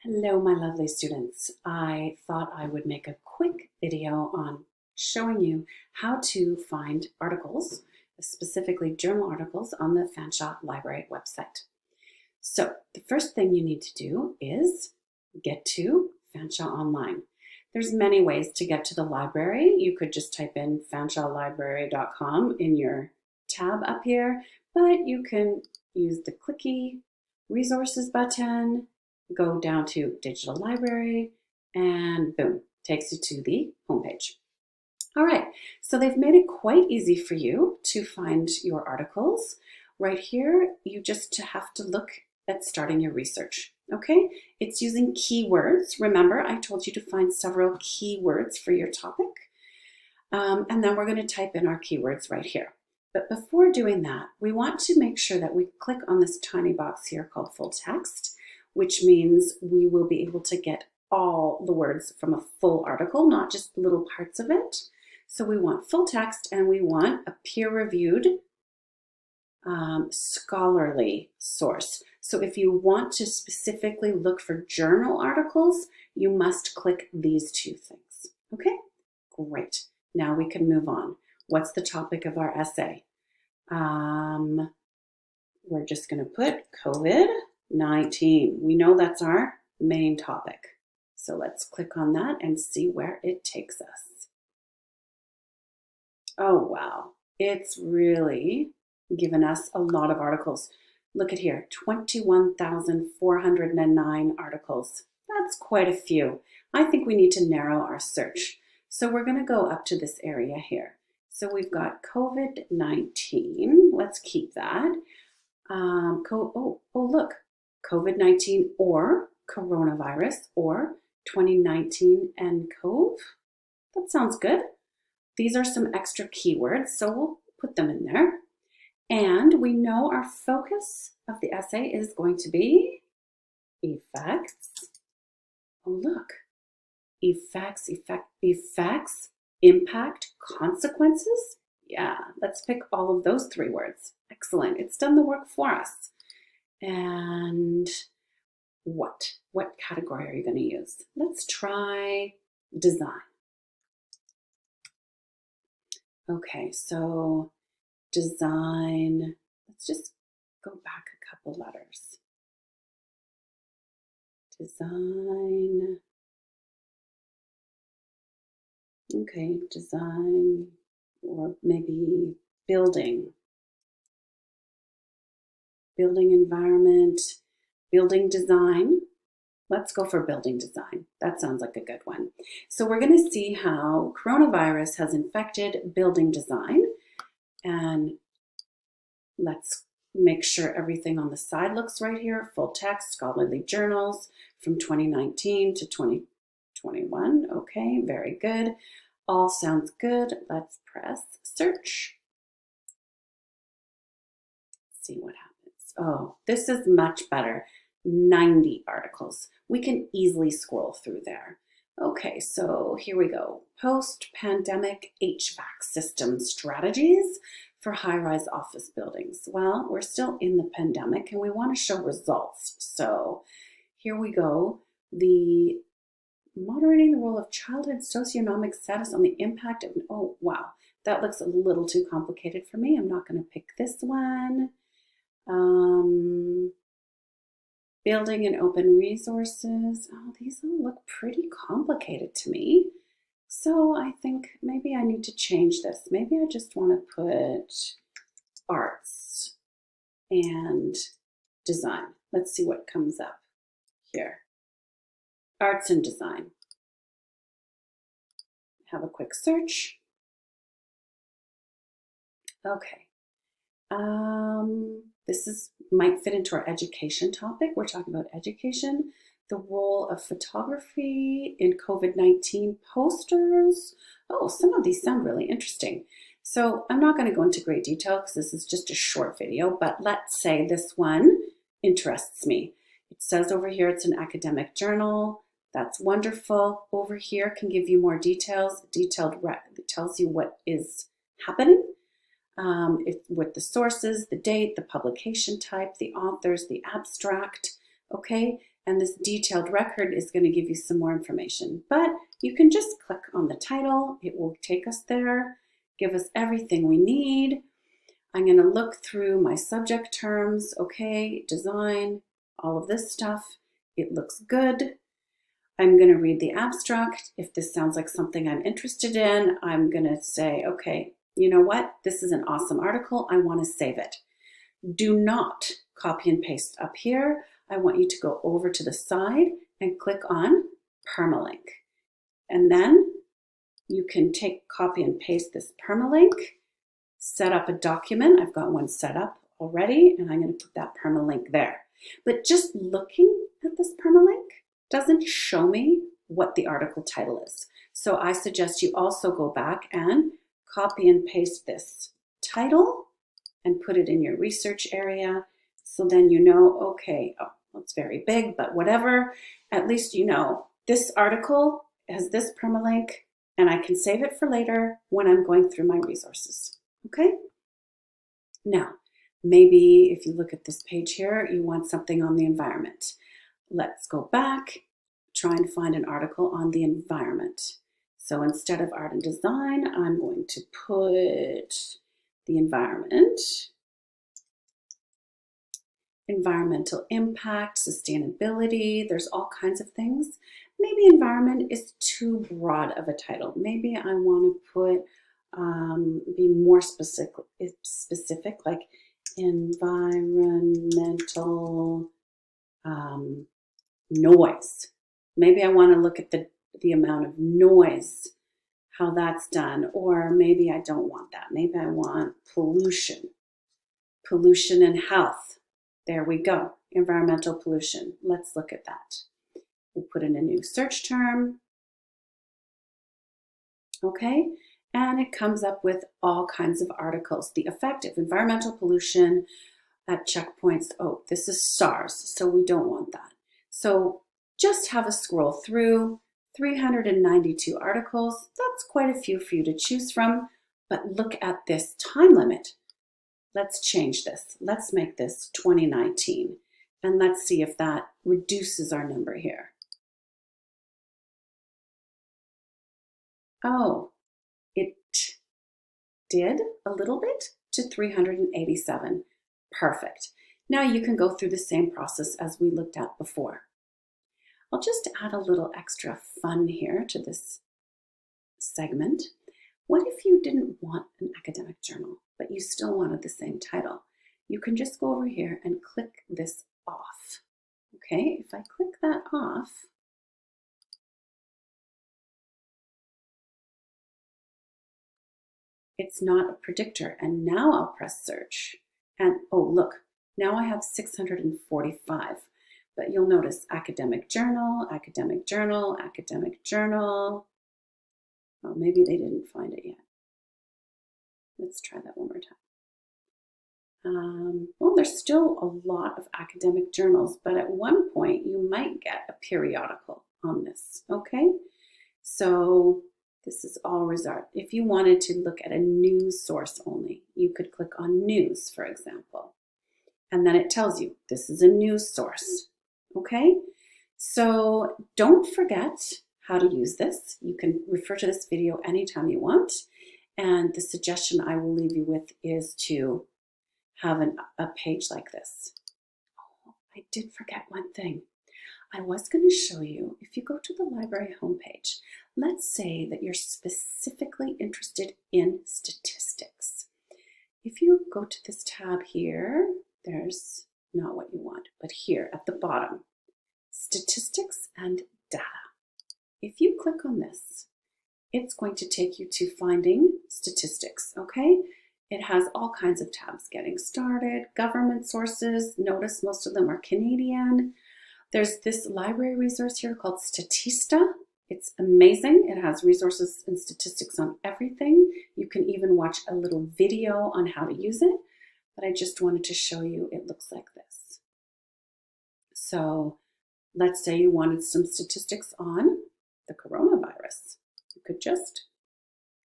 Hello, my lovely students. I thought I would make a quick video on showing you how to find articles, specifically journal articles, on the Fanshawe Library website. So the first thing you need to do is get to Fanshawe Online. There's many ways to get to the library. You could just type in fanshawelibrary.com in your tab up here, but you can use the clicky resources button, go down to digital library, and boom, takes you to the homepage. All right, so they've made it quite easy for you to find your articles. Right here, you just have to look at starting your research, okay? It's using keywords. Remember, I told you to find several keywords for your topic. And then we're going to type in our keywords right here. But before doing that, we want to make sure that we click on this tiny box here called full text, which means we will be able to get all the words from a full article, not just little parts of it. So we want full text, and we want a peer-reviewed scholarly source. So if you want to specifically look for journal articles, you must click these two things. Okay, great. Now we can move on. What's the topic of our essay? We're just going to put COVID-19. We know that's our main topic. So let's click on that and see where it takes us. Oh, wow. It's really given us a lot of articles. Look at here, 21,409 articles. That's quite a few. I think we need to narrow our search. So we're going to go up to this area here. So we've got COVID-19. Let's keep that. Look, COVID-19 or coronavirus or 2019 and COV. That sounds good. These are some extra keywords, so we'll put them in there. And we know our focus of the essay is going to be effects. Oh, look. Effects, impact, consequences. Yeah, let's pick all of those three words. Excellent. It's done the work for us. And what category are you going to use? Let's try design. Okay, so design, let's just go back a couple letters. Design. Okay, design, or maybe building environment, building design. Let's go for building design. That sounds like a good one. So we're going to see how coronavirus has infected building design. And let's make sure everything on the side looks right here. Full text, scholarly journals from 2019 to 2021. Okay, very good. All sounds good. Let's press search. See what happens. Oh, this is much better. 90 articles. We can easily scroll through there. Okay, so here we go. Post-pandemic HVAC system strategies for high-rise office buildings. Well, we're still in the pandemic and we want to show results. So here we go. The moderating the role of childhood socioeconomic status on the impact of, oh, wow. That looks a little too complicated for me. I'm not going to pick this one. Building and open resources. Oh, these all look pretty complicated to me. So I think maybe I need to change this. Maybe I just want to put arts and design. Let's see what comes up here. Arts and design. Have a quick search. Okay. This might fit into our education topic. We're talking about education, the role of photography in COVID-19 posters. Oh, some of these sound really interesting. So I'm not going to go into great detail because this is just a short video, but let's say this one interests me. It says over here it's an academic journal. That's wonderful. Over here can give you more details. It tells you what is happening. With the sources, the date, the publication type, the authors, the abstract, okay? And this detailed record is going to give you some more information. But you can just click on the title. It will take us there, give us everything we need. I'm going to look through my subject terms. Okay, design, all of this stuff. It looks good. I'm going to read the abstract. If this sounds like something I'm interested in, I'm going to say, okay, you know what? This is an awesome article. I want to save it. Do not copy and paste up here. I want you to go over to the side and click on permalink. And then you can copy and paste this permalink, set up a document. I've got one set up already, and I'm going to put that permalink there. But just looking at this permalink doesn't show me what the article title is. So I suggest you also go back and copy and paste this title and put it in your research area. So then you know, okay, oh, it's very big, but whatever. At least you know this article has this permalink, and I can save it for later when I'm going through my resources. Okay? Now, maybe if you look at this page here, you want something on the environment. Let's go back, try and find an article on the environment. So instead of art and design, I'm going to put the environment, environmental impact, sustainability. There's all kinds of things. Maybe environment is too broad of a title. Maybe I want to put, be more specific like environmental noise. Maybe I want to look at the amount of noise, how that's done, or maybe I don't want that. Maybe I want pollution and health. There we go, environmental pollution. Let's look at that. We'll put in a new search term. Okay, and it comes up with all kinds of articles. The effect of environmental pollution at checkpoints. Oh, this is SARS, so we don't want that. So just have a scroll through 392 articles. That's quite a few for you to choose from, but look at this time limit. Let's change this. Let's make this 2019, and let's see if that reduces our number here. Oh, it did a little bit to 387. Perfect. Now you can go through the same process as we looked at before. I'll just add a little extra fun here to this segment. What if you didn't want an academic journal, but you still wanted the same title? You can just go over here and click this off. Okay, if I click that off, it's not a predictor. And now I'll press search. And oh, look, now I have 645. But you'll notice academic journal, academic journal, academic journal. Oh, maybe they didn't find it yet. Let's try that one more time. Well, there's still a lot of academic journals, but at one point you might get a periodical on this, okay? So this is all reserved. If you wanted to look at a news source only, you could click on news, for example. And then it tells you this is a news source, okay? So don't forget how to use this. You can refer to this video anytime you want. And the suggestion I will leave you with is to have a page like this. Oh, I did forget one thing. I was going to show you, if you go to the library homepage, let's say that you're specifically interested in statistics. If you go to this tab here, there's not what you want, but here at the bottom, statistics and data. If you click on this, it's going to take you to finding statistics, okay? It has all kinds of tabs, getting started, government sources. Notice most of them are Canadian. There's this library resource here called Statista. It's amazing. It has resources and statistics on everything. You can even watch a little video on how to use it, but I just wanted to show you it looks like this. So let's say you wanted some statistics on the coronavirus. You could just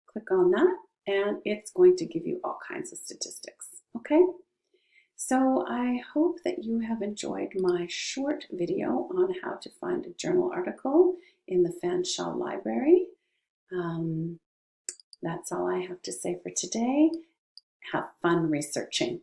click on that and it's going to give you all kinds of statistics, okay? So I hope that you have enjoyed my short video on how to find a journal article in the Fanshawe library. That's all I have to say for today. Have fun researching.